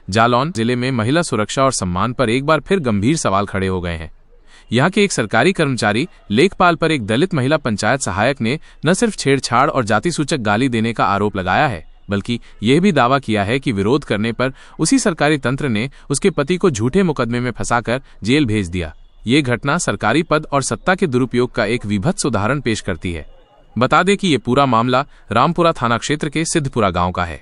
जालौन जिले में महिला सुरक्षा और सम्मान पर एक बार फिर गंभीर सवाल खड़े हो गए हैं। यहाँ के एक सरकारी कर्मचारी लेखपाल पर एक दलित महिला पंचायत सहायक ने न सिर्फ छेड़छाड़ और जाति सूचक गाली देने का आरोप लगाया है, बल्कि यह भी दावा किया है कि विरोध करने पर उसी सरकारी तंत्र ने उसके पति को झूठे मुकदमे में फंसाकर जेल भेज दिया। ये घटना सरकारी पद और सत्ता के दुरुपयोग का एक विभत्स उदाहरण पेश करती है। बता दें कि ये पूरा मामला रामपुरा थाना क्षेत्र के सिद्धपुरा गांव का है।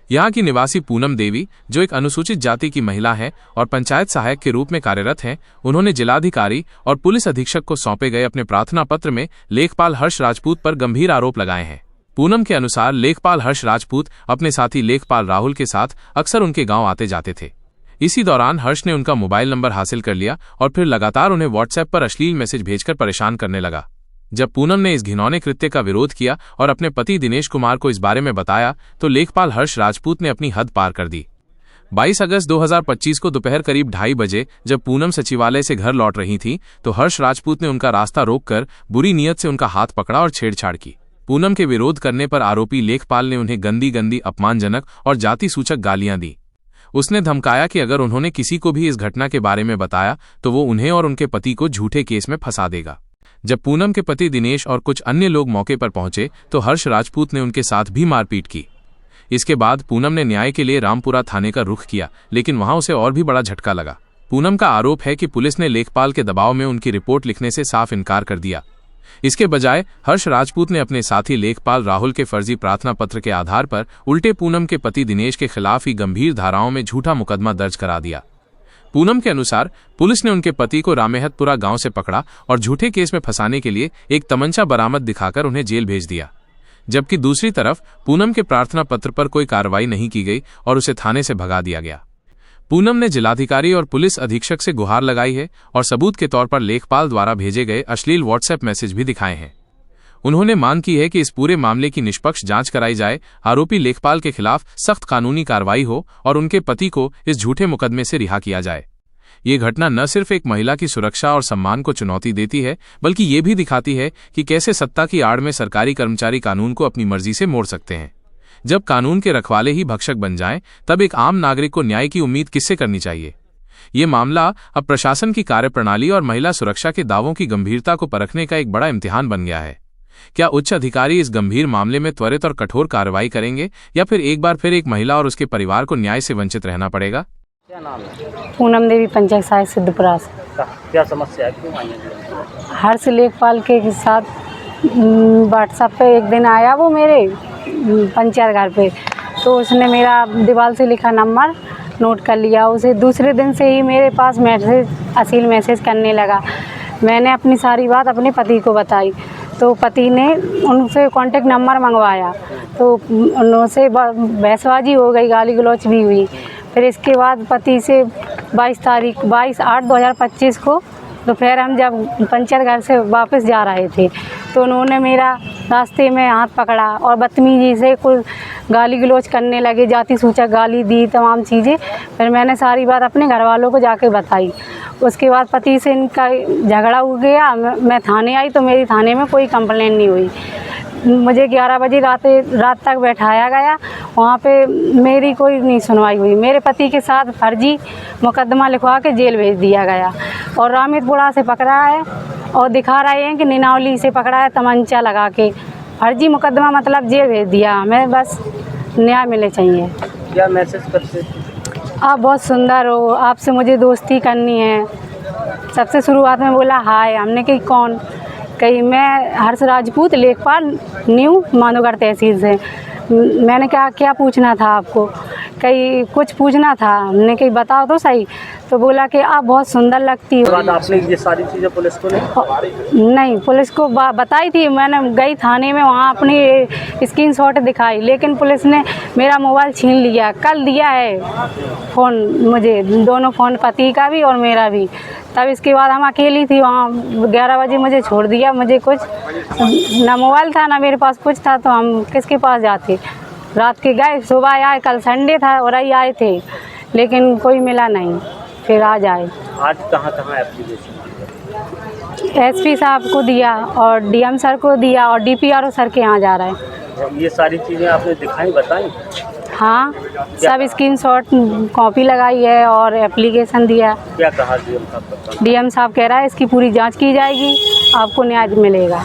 यहाँ की निवासी पूनम देवी, जो एक अनुसूचित जाति की महिला है और पंचायत सहायक के रूप में कार्यरत हैं, उन्होंने जिलाधिकारी और पुलिस अधीक्षक को सौंपे गए अपने प्रार्थना पत्र में लेखपाल हर्ष राजपूत पर गंभीर आरोप लगाए हैं। पूनम के अनुसार लेखपाल हर्ष राजपूत अपने साथी लेखपाल राहुल के साथ अक्सर उनके गांव आते जाते थे। इसी दौरान हर्ष ने उनका मोबाइल नंबर हासिल कर लिया और फिर लगातार उन्हें व्हाट्सएप पर अश्लील मैसेज भेजकर परेशान करने लगा। जब पूनम ने इस घिनौने कृत्य का विरोध किया और अपने पति दिनेश कुमार को इस बारे में बताया तो लेखपाल हर्ष राजपूत ने अपनी हद पार कर दी। 22 अगस्त 2025 को दोपहर करीब 2:30 बजे जब पूनम सचिवालय से घर लौट रही थी तो हर्ष राजपूत ने उनका रास्ता रोककर बुरी नीयत से उनका हाथ पकड़ा और छेड़छाड़ की। पूनम के विरोध करने पर आरोपी लेखपाल ने उन्हें गंदी अपमानजनक और जाति सूचक गालियां दी। उसने धमकाया कि अगर उन्होंने किसी को भी इस घटना के बारे में बताया तो वो उन्हें और उनके पति को झूठे केस में फंसा देगा। जब पूनम के पति दिनेश और कुछ अन्य लोग मौके पर पहुंचे तो हर्ष राजपूत ने उनके साथ भी मारपीट की। इसके बाद पूनम ने न्याय के लिए रामपुरा थाने का रुख किया, लेकिन वहां उसे और भी बड़ा झटका लगा। पूनम का आरोप है कि पुलिस ने लेखपाल के दबाव में उनकी रिपोर्ट लिखने से साफ इनकार कर दिया। इसके बजाय हर्ष राजपूत ने अपने साथी लेखपाल राहुल के फर्जी प्रार्थना पत्र के आधार पर उल्टे पूनम के पति दिनेश के खिलाफ ही गंभीर धाराओं में झूठा मुकदमा दर्ज करा दिया। पूनम के अनुसार पुलिस ने उनके पति को रामेहतपुरा गांव से पकड़ा और झूठे केस में फंसाने के लिए एक तमंचा बरामद दिखाकर उन्हें जेल भेज दिया। जबकि दूसरी तरफ पूनम के प्रार्थना पत्र पर कोई कार्रवाई नहीं की गई और उसे थाने से भगा दिया गया। पूनम ने जिलाधिकारी और पुलिस अधीक्षक से गुहार लगाई है और सबूत के तौर पर लेखपाल द्वारा भेजे गए अश्लील व्हाट्सएप मैसेज भी दिखाए हैं। उन्होंने मांग की है कि इस पूरे मामले की निष्पक्ष जांच कराई जाए, आरोपी लेखपाल के खिलाफ सख्त कानूनी कार्रवाई हो और उनके पति को इस झूठे मुकदमे से रिहा किया जाए। ये घटना न सिर्फ एक महिला की सुरक्षा और सम्मान को चुनौती देती है, बल्कि ये भी दिखाती है कि कैसे सत्ता की आड़ में सरकारी कर्मचारी कानून को अपनी मर्जी से मोड़ सकते हैं। जब कानून के रखवाले ही भक्षक बन जाएं, तब एक आम नागरिक को न्याय की उम्मीद किससे करनी चाहिए? ये मामला अब प्रशासन की कार्यप्रणाली और महिला सुरक्षा के दावों की गंभीरता को परखने का एक बड़ा इम्तिहान बन गया है। क्या उच्च अधिकारी इस गंभीर मामले में त्वरित और कठोर कार्रवाई करेंगे या फिर एक बार फिर एक महिला और उसके परिवार को न्याय से वंचित रहना पड़ेगा? क्या नाम है? पूनम देवी, पंचायत सहायक सिद्धपुरा से। क्या समस्या है, क्यों आई है? हर्ष लेखपाल के साथ व्हाट्सएप पे एक दिन आया वो मेरे पंचायत घर पे, तो उसने मेरा दीवार से लिखा नंबर नोट कर लिया। उसे दूसरे दिन से ही मेरे पास अश्लील मैसेज करने लगा। मैंने अपनी सारी बात अपने पति को बताई तो पति ने उनसे कांटेक्ट नंबर मंगवाया, तो उनसे बहसबाजी हो गई, गाली गलौच भी हुई। फिर इसके बाद पति से 22/8/2025 को दोपहर हम जब पंचायत घर से वापस जा रहे थे तो उन्होंने मेरा रास्ते में हाथ पकड़ा और बदतमीजी से कुछ गाली गलौच करने लगे, जाति सूचक गाली दी, तमाम चीज़ें। फिर मैंने सारी बात अपने घर वालों को जाके बताई। उसके बाद पति से इनका झगड़ा हो गया। मैं थाने आई तो मेरी थाने में कोई कंप्लेंट नहीं हुई। मुझे 11 बजे रात तक बैठाया गया, वहाँ पे मेरी कोई नहीं सुनवाई हुई। मेरे पति के साथ फर्जी मुकदमा लिखवा के जेल भेज दिया गया और रामेहतपुरा से पकड़ा है और दिखा रहे हैं कि निनावली से पकड़ा है तमंचा लगा के। फर्जी मुकदमा मतलब जेल भेज दिया। हमें बस न्याय मिलना चाहिए। क्या मैसेज करते? आप बहुत सुंदर हो, आपसे मुझे दोस्ती करनी है। सबसे शुरुआत में बोला हाय। हमने कही कौन? कही मैं हर्ष राजपूत, लेखपाल, न्यू माधोगढ़ तहसील से। मैंने कहा क्या पूछना था आपको? कहीं कुछ पूछना था। हमने कहीं बताओ तो सही। तो बोला कि आप बहुत सुंदर लगती हो। आपने ये सारी चीज़ें पुलिस को नहीं, पुलिस को बताई थी। मैंने गई थाने में, वहाँ अपनी स्क्रीनशॉट दिखाई, लेकिन पुलिस ने मेरा मोबाइल छीन लिया। कल दिया है फ़ोन मुझे, दोनों फ़ोन, पति का भी और मेरा भी। तब इसके बाद हम अकेली थी वहाँ। 11 बजे मुझे छोड़ दिया। मुझे कुछ ना मोबाइल था ना मेरे पास कुछ था, तो हम किसके पास जाते? रात के गए, सुबह आए। कल संडे था और ही आए थे, लेकिन कोई मिला नहीं। फिर आज आए। आज कहाँ एप्लीकेशन? एसपी साहब को दिया और डीएम सर को दिया और डीपीआरओ सर के यहाँ जा रहा है। ये सारी चीज़ें आपने दिखाई, बताई? हाँ, सब स्क्रीनशॉट कॉपी लगाई है और एप्लीकेशन दिया। क्या कहा डीएम साहब का? डीएम साहब कह रहा है इसकी पूरी जांच की जाएगी, आपको न्याय मिलेगा।